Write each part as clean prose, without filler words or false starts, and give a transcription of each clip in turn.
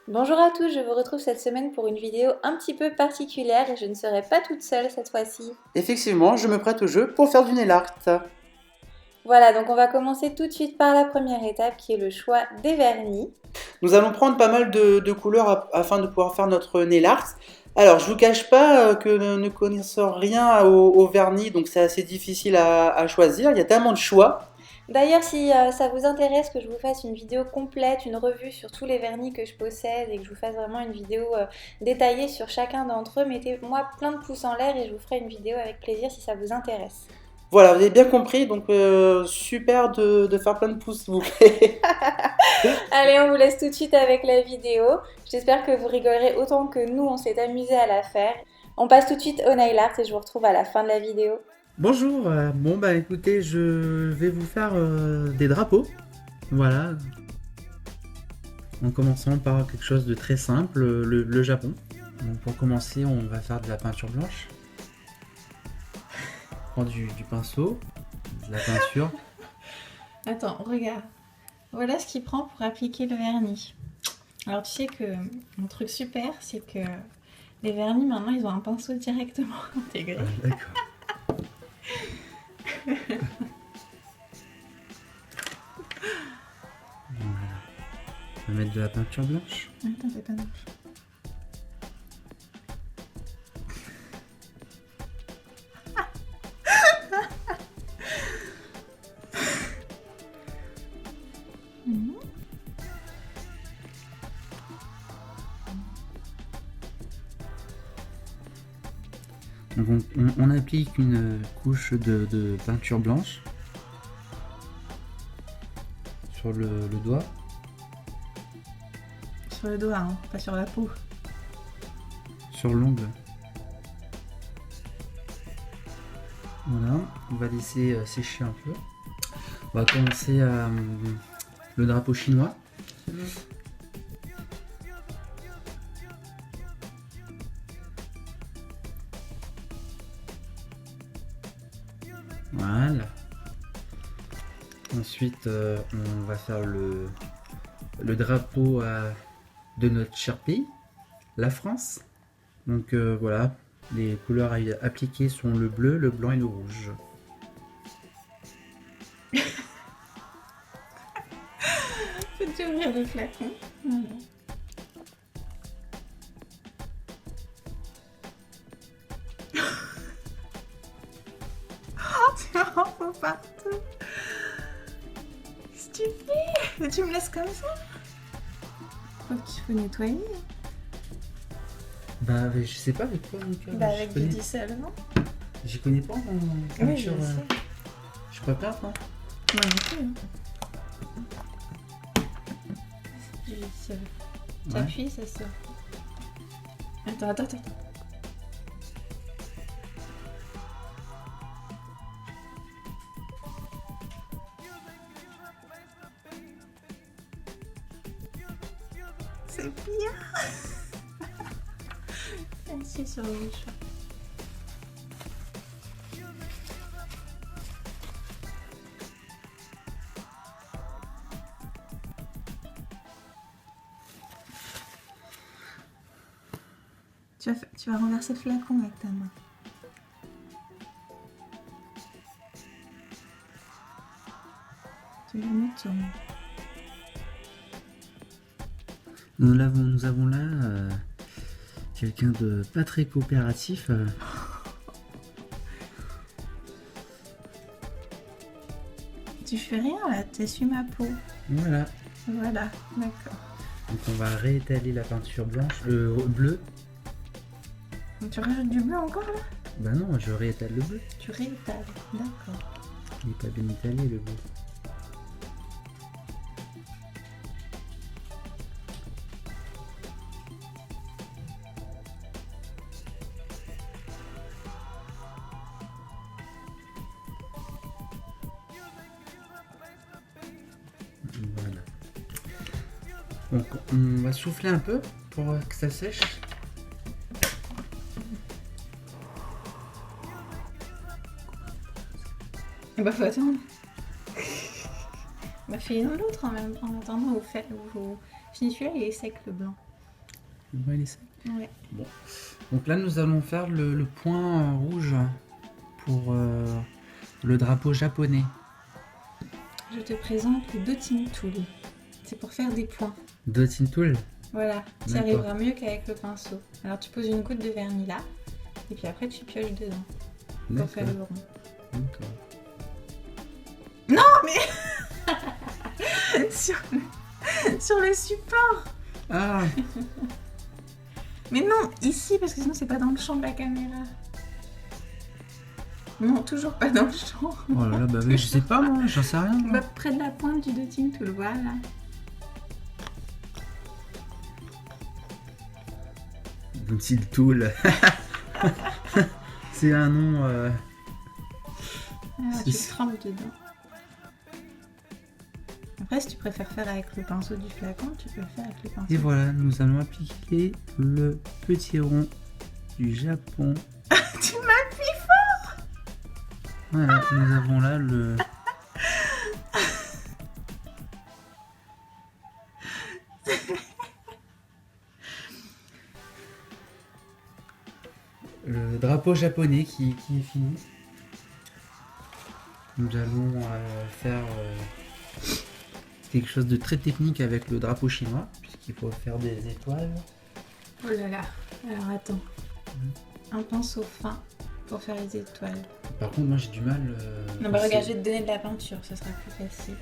Bonjour à tous, je vous retrouve cette semaine pour une vidéo un petit peu particulière et je ne serai pas toute seule cette fois-ci. Effectivement, je me prête au jeu pour faire du nail art. Voilà, donc on va commencer tout de suite par la première étape qui est le choix des vernis. Nous allons prendre pas mal de couleurs afin de pouvoir faire notre nail art. Alors, je vous cache pas que ne connaissant rien au vernis, donc c'est assez difficile à choisir. Il y a tellement de choix. D'ailleurs, si ça vous intéresse que je vous fasse une vidéo complète, une revue sur tous les vernis que je possède et que je vous fasse vraiment une vidéo détaillée sur chacun d'entre eux, mettez-moi plein de pouces en l'air et je vous ferai une vidéo avec plaisir si ça vous intéresse. Voilà, vous avez bien compris, donc super de faire plein de pouces, s'il vous plaît. Allez, on vous laisse tout de suite avec la vidéo. J'espère que vous rigolerez autant que nous, on s'est amusé à la faire. On passe tout de suite au nail art et je vous retrouve à la fin de la vidéo. Bonjour, bon bah écoutez, je vais vous faire des drapeaux, voilà, en commençant par quelque chose de très simple, le Japon. Donc pour commencer, on va faire de la peinture blanche. On prend du pinceau, de la peinture. Attends, regarde. Voilà ce qu'il prend pour appliquer le vernis. Alors tu sais que un truc super, c'est que les vernis maintenant ils ont un pinceau directement intégré. D'accord. Voilà. On va mettre de la peinture blanche. Attends, c'est pas mal. Donc on applique une couche de peinture blanche sur le doigt. Sur le doigt, hein, pas sur la peau. Sur l'ongle. Voilà, on va laisser sécher un peu. On va commencer le drapeau chinois. Voilà. Ensuite, on va faire le drapeau de notre cher pays, la France. Donc voilà, les couleurs appliquées sont le bleu, le blanc et le rouge. Faites ouvrir le flacon. Voilà. Tu en fous partout. Qu'est-ce que tu fais? Tu me laisses comme ça? Il faut nettoyer. Bah je sais pas avec quoi donc, Bah avec du dissèlement. j'y connais pas en Oui, je peinture. sais. Je suis pas peintre, hein. Moi non plus. Du dissèlement. Ouais. T'appuies, ça sort. Attends. C'est bien. Assis sur le mouchoir. Tu vas renverser le flacon avec ta main. Tu vas le mettre sur moi. Nous avons là quelqu'un de pas très coopératif. Tu fais rien là, t'essuies ma peau. Voilà. Voilà, d'accord. Donc on va réétaler la peinture blanche, bleu. Tu rajoutes du bleu encore là? Bah non, je réétale le bleu. Tu réétales, d'accord. Il est pas bien étalé le bleu. Voilà. Donc on va souffler un peu pour que ça sèche. Bah faut attendre. Bah fais l'un l'autre en attendant, vous finissez celui-là, il est sec le blanc. Ouais, il est sec. Ouais. Bon. Donc là, nous allons faire le point rouge pour le drapeau japonais. Je te présente le dotting tool. C'est pour faire des points. Dotting tool. Voilà, tu D'accord. arriveras mieux qu'avec le pinceau. Alors tu poses une goutte de vernis là, et puis après tu pioches dedans pour faire D'accord. le rond. D'accord. sur le support. Ah, Mais non, ici, parce que sinon c'est pas dans le champ de la caméra. Non, toujours pas dans le champ. oh là là, bah oui, je sais pas moi, j'en sais rien. moi. Bah, près de la pointe du dotting tool, voilà. Dotting tool. C'est un nom. Alors tu C'est- trempes dedans. Après, si tu préfères faire avec le pinceau du flacon, tu peux le faire avec le pinceau. Et voilà, nous allons appliquer le petit rond du Japon. Tu m'appuies. Voilà, nous avons là le. Le drapeau japonais qui est fini. Nous allons faire quelque chose de très technique avec le drapeau chinois, puisqu'il faut faire des étoiles. Oh là là. Alors attends. Un pinceau fin pour faire les étoiles. Par contre, moi j'ai du mal. Non, bah regarde, je vais te donner de la peinture, ça sera plus facile.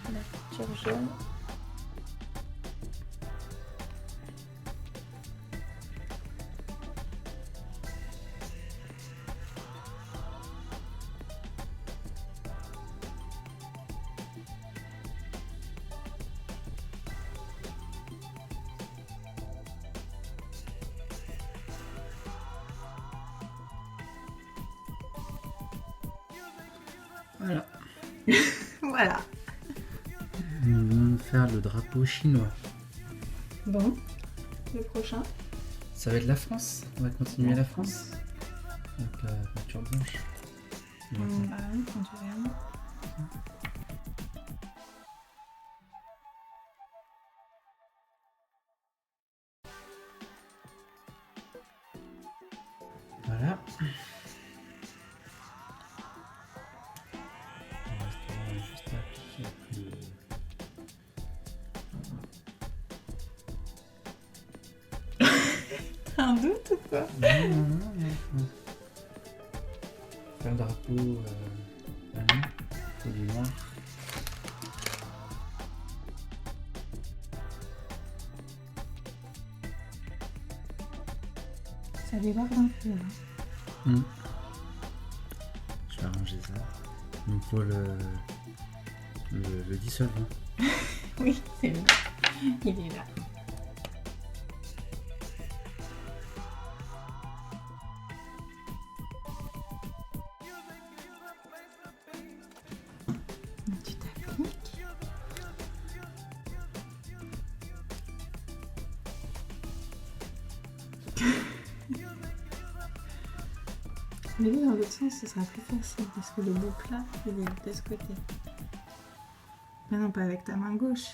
La peinture jaune. Voilà. Voilà. Nous allons faire le drapeau chinois. Bon. Le prochain. Ça va être la France. On va continuer la France. Donc la peinture blanche. Bah oui, quand tu regardes. Voilà. On va juste appliquer le... T'as un doute ou quoi? Non. Faire le drapeau. Voilà. C'est du noir. Ça déborde un peu là. Je vais arranger ça. Il me faut le dissolvant. Oui, c'est lui. Il est là. Tu t'appliques. Mais lui, dans l'autre sens, ce sera plus facile parce que le bout plat, il est de ce côté. Mais non, pas avec ta main gauche.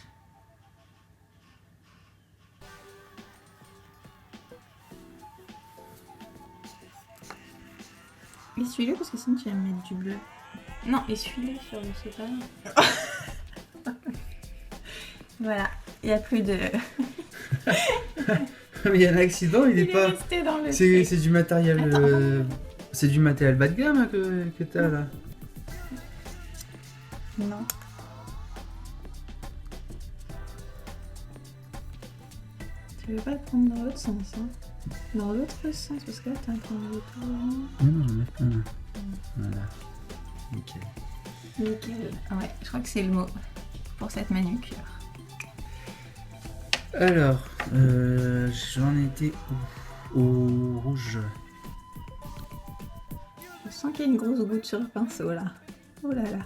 Essuie-le parce que sinon tu vas me mettre du bleu. Non, essuie-le sur le sopalin. Voilà, il n'y a plus de... Mais il y a un accident, il est pas. resté dans le C'est truc. du matériel. Attends. C'est du matériel bas de gamme que t'as là. Non. Tu veux pas le prendre dans l'autre sens, hein? Dans l'autre sens, parce que là t'es en train de le tourner. Non, j'en ai plein là. Voilà. Nickel. Nickel. Ouais, je crois que c'est le mot pour cette manucure. Alors, j'en étais au rouge. Je sens qu'il y a une grosse goutte sur le pinceau là. Oh là là.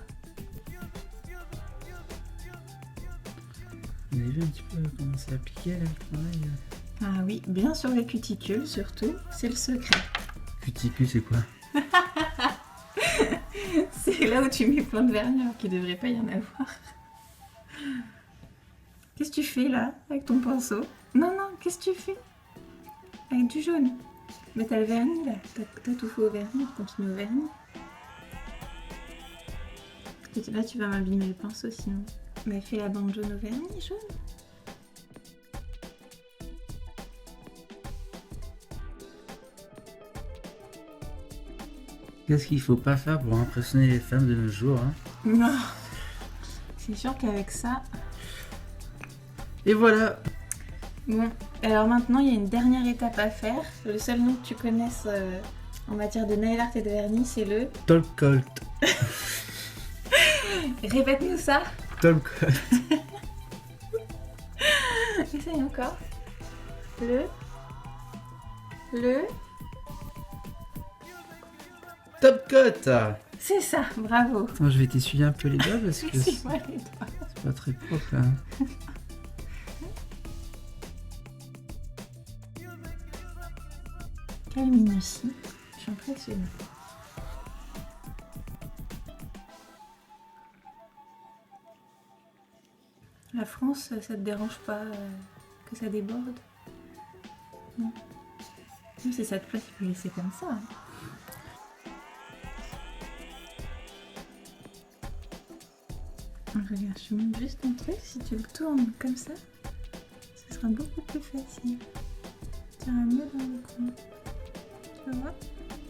Vous avez vu un petit peu comment c'est appliqué là, le travail? Ah oui, bien sur les cuticules surtout, c'est le secret. Cuticule, c'est quoi? C'est là où tu mets plein de vernis alors qu'il devrait pas y en avoir. Qu'est-ce que tu fais là avec ton pinceau? Non, non, qu'est-ce que tu fais? Avec du jaune. Mais t'as le vernis là. T'as tout fait au vernis, continue au vernis. Là tu vas m'abîmer le pinceau sinon. Mais fais la bande jaune au vernis, jaune. Qu'est-ce qu'il faut pas faire pour impressionner les femmes de nos jours, hein? Non. C'est sûr qu'avec ça... Et voilà. Bon, alors maintenant il y a une dernière étape à faire. Le seul nom que tu connaisses en matière de nail art et de vernis, c'est le... Top coat. Répète-nous ça. Top coat. Essaye encore. Le... Top coat. C'est ça, bravo. Attends, je vais t'essuyer un peu les doigts parce que Essuie-moi les doigts. c'est pas très propre là. Quelle minutie. Je suis impressionnée. La France, ça te dérange pas que ça déborde? Non. Non, si ça te plaît, tu peux laisser comme ça. Hein. Regarde, je te montre juste un truc. Si tu le tournes comme ça, ce sera beaucoup plus facile. Tu iras mieux dans le coin. Tu vois?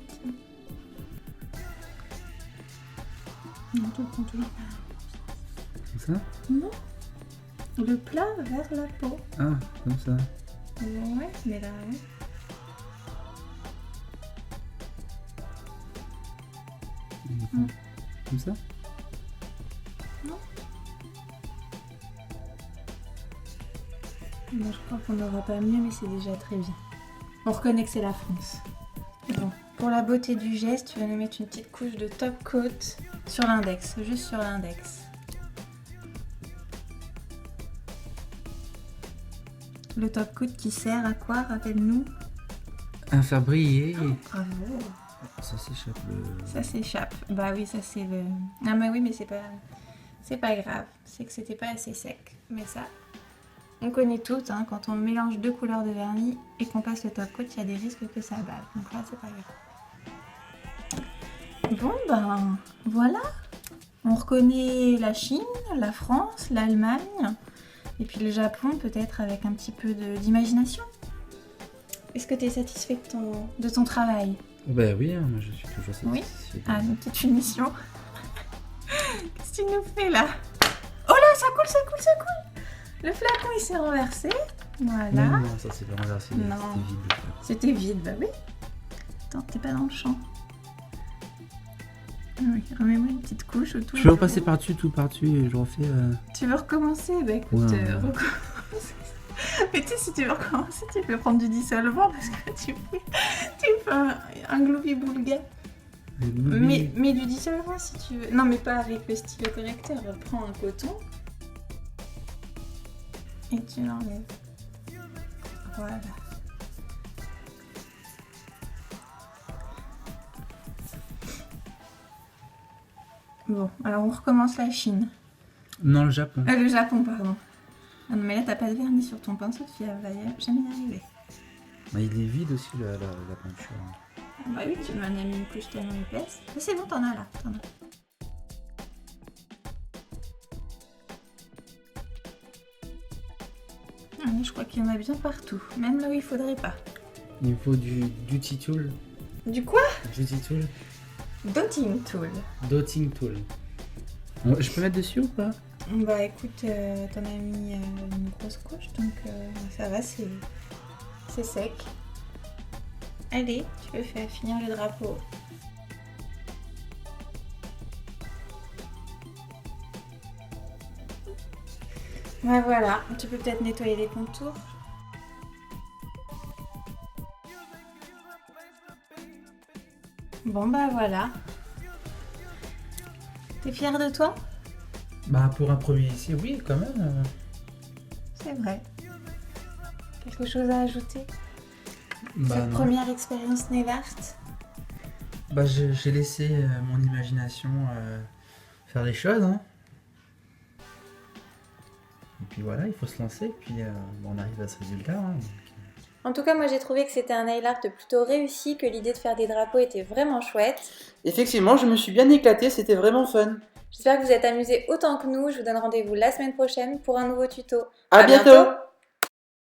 Tiens. Non, tu le prends toujours. Comme ça? Non. Le plat vers la peau. Ah, comme ça. Ouais, mais là, ouais. Comme ça? Moi, je crois qu'on n'aura pas mieux, mais c'est déjà très bien. On reconnaît que c'est la France. Bon, pour la beauté du geste, tu vas nous mettre une petite couche de top coat sur l'index, juste sur l'index. Le top coat qui sert à quoi, rappelle-nous? À faire briller. Bravo. Ça s'échappe le... Ça s'échappe. Bah oui, ça c'est le... Ah mais oui, mais c'est pas grave. C'est que c'était pas assez sec. Mais ça... On connaît toutes, hein, quand on mélange deux couleurs de vernis et qu'on passe le top coat, il y a des risques que ça bave. Donc là, c'est pas grave. Bon, ben voilà. On reconnaît la Chine, la France, l'Allemagne, et puis le Japon, peut-être avec un petit peu d'imagination. Est-ce que tu es satisfait de ton travail? Bah oui, hein, moi je suis toujours satisfait. Oui. Ah, une petite finition. Qu'est-ce que tu nous fais là? Oh là, ça coule, ça coule, ça coule! Le flacon il s'est renversé, voilà. Non, ça c'est pas renversé, Non. c'était vide. Le flacon. C'était vide, bah oui. Attends, t'es pas dans le champ. Ah oui, remets-moi une petite couche autour. Je vais repasser par-dessus, tout par-dessus et je refais... Tu veux recommencer? Bah écoute, Ouais. recommence. Mais tu sais, si tu veux recommencer, tu peux prendre du dissolvant parce que tu fais un gloubi-boulga. Mais du dissolvant si tu veux. Non, mais pas avec le stylo correcteur. Prends un coton. Et tu l'enlèves. Voilà. Bon, alors on recommence la Chine. Non, le Japon. Le Japon, pardon. Ah non, mais là, t'as pas de vernis sur ton pinceau, tu vas jamais y arriver. Bah, il est vide aussi la peinture. Ah bah oui, tu m'en as mis une couche tellement épaisse. Mais c'est bon, t'en as là, t'en as. Ah, mais je crois qu'il y en a bien partout, même là où il faudrait pas. Il me faut du duty tool. Du quoi? Duty tool. Dotting tool. Dotting tool. Bon, je peux mettre dessus ou pas? Bah écoute, t'en as mis une grosse couche, donc ça va, c'est sec. Allez, tu peux faire finir le drapeau. Bah voilà, tu peux peut-être nettoyer les contours. Bon bah voilà. T'es fière de toi? Bah pour un premier essai, oui quand même. C'est vrai. Quelque chose à ajouter? Bah Cette non. première expérience nail art? Bah j'ai laissé mon imagination faire des choses. Hein. Et puis voilà, il faut se lancer, puis on arrive à ce résultat. Hein, donc. En tout cas, moi j'ai trouvé que c'était un nail art plutôt réussi, que l'idée de faire des drapeaux était vraiment chouette. Effectivement, je me suis bien éclaté, c'était vraiment fun. J'espère que vous êtes amusés autant que nous. Je vous donne rendez-vous la semaine prochaine pour un nouveau tuto. À bientôt!